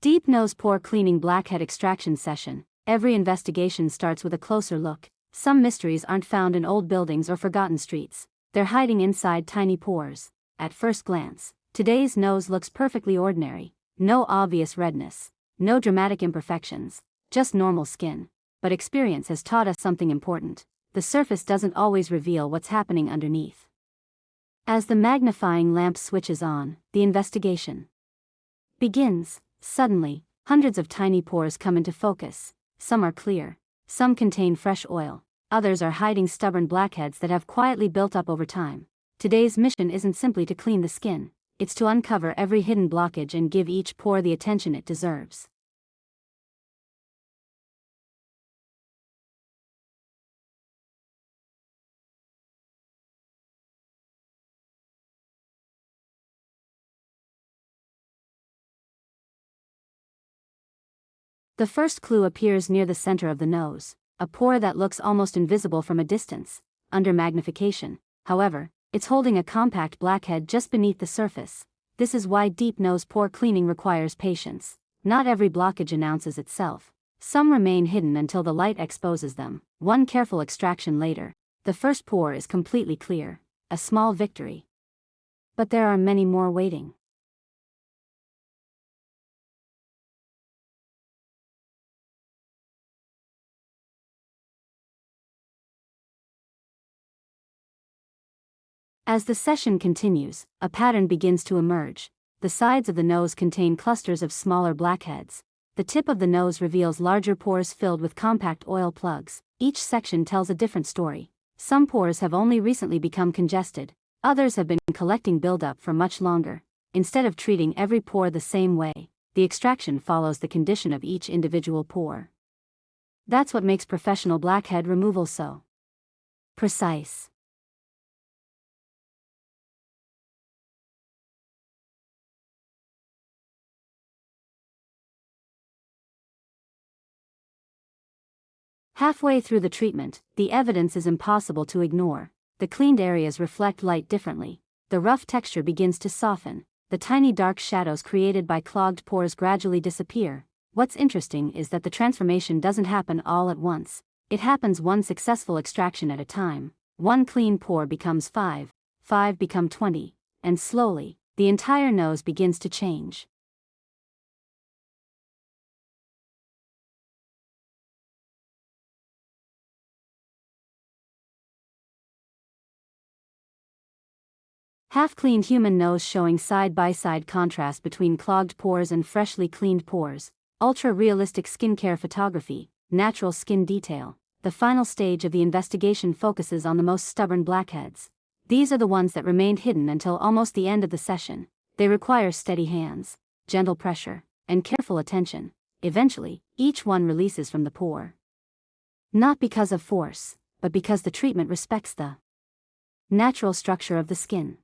Deep nose pore cleaning blackhead extraction session. Every investigation starts with a closer look. Some mysteries aren't found in old buildings or forgotten streets. They're hiding inside tiny pores. At first glance, today's nose looks perfectly ordinary. No obvious redness. No dramatic imperfections. Just normal skin. But experience has taught us something important. The surface doesn't always reveal what's happening underneath. As the magnifying lamp switches on, the investigation begins. Suddenly, hundreds of tiny pores come into focus. Some are clear. Some contain fresh oil. Others are hiding stubborn blackheads that have quietly built up over time. Today's mission isn't simply to clean the skin. It's to uncover every hidden blockage and give each pore the attention it deserves. The first clue appears near the center of the nose, a pore that looks almost invisible from a distance. Under magnification, however, it's holding a compact blackhead just beneath the surface. This is why deep nose pore cleaning requires patience. Not every blockage announces itself. Some remain hidden until the light exposes them. One careful extraction later, the first pore is completely clear. A small victory. But there are many more waiting. As the session continues, a pattern begins to emerge. The sides of the nose contain clusters of smaller blackheads. The tip of the nose reveals larger pores filled with compact oil plugs. Each section tells a different story. Some pores have only recently become congested. Others have been collecting buildup for much longer. Instead of treating every pore the same way, the extraction follows the condition of each individual pore. That's what makes professional blackhead removal so precise. Halfway through the treatment, the evidence is impossible to ignore. The cleaned areas reflect light differently. The rough texture begins to soften. The tiny dark shadows created by clogged pores gradually disappear. What's interesting is that the transformation doesn't happen all at once. It happens one successful extraction at a time. One clean pore becomes 5, 5 become 20, and slowly, the entire nose begins to change. Half-cleaned human nose showing side-by-side contrast between clogged pores and freshly cleaned pores. Ultra-realistic skincare photography, natural skin detail. The final stage of the investigation focuses on the most stubborn blackheads. These are the ones that remained hidden until almost the end of the session. They require steady hands, gentle pressure, and careful attention. Eventually, each one releases from the pore. Not because of force, but because the treatment respects the natural structure of the skin.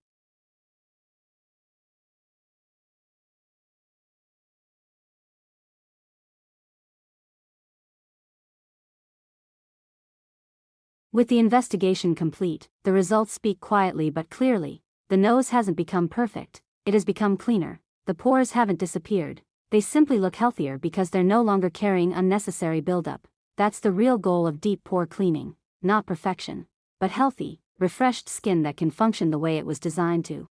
With the investigation complete, the results speak quietly but clearly. The nose hasn't become perfect, it has become cleaner. The pores haven't disappeared, they simply look healthier because they're no longer carrying unnecessary buildup. That's the real goal of deep pore cleaning, not perfection, but healthy, refreshed skin that can function the way it was designed to.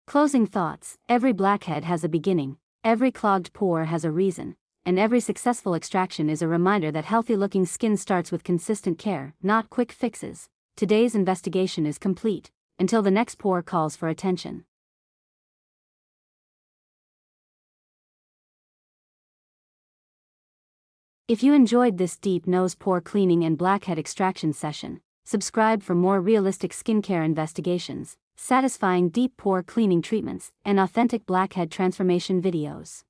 Closing thoughts. Every blackhead has a beginning, every clogged pore has a reason, and every successful extraction is a reminder that healthy-looking skin starts with consistent care, not quick fixes. Today's investigation is complete, until the next pore calls for attention. If you enjoyed this deep nose pore cleaning and blackhead extraction session, subscribe for more realistic skincare investigations, satisfying deep pore cleaning treatments, and authentic blackhead transformation videos.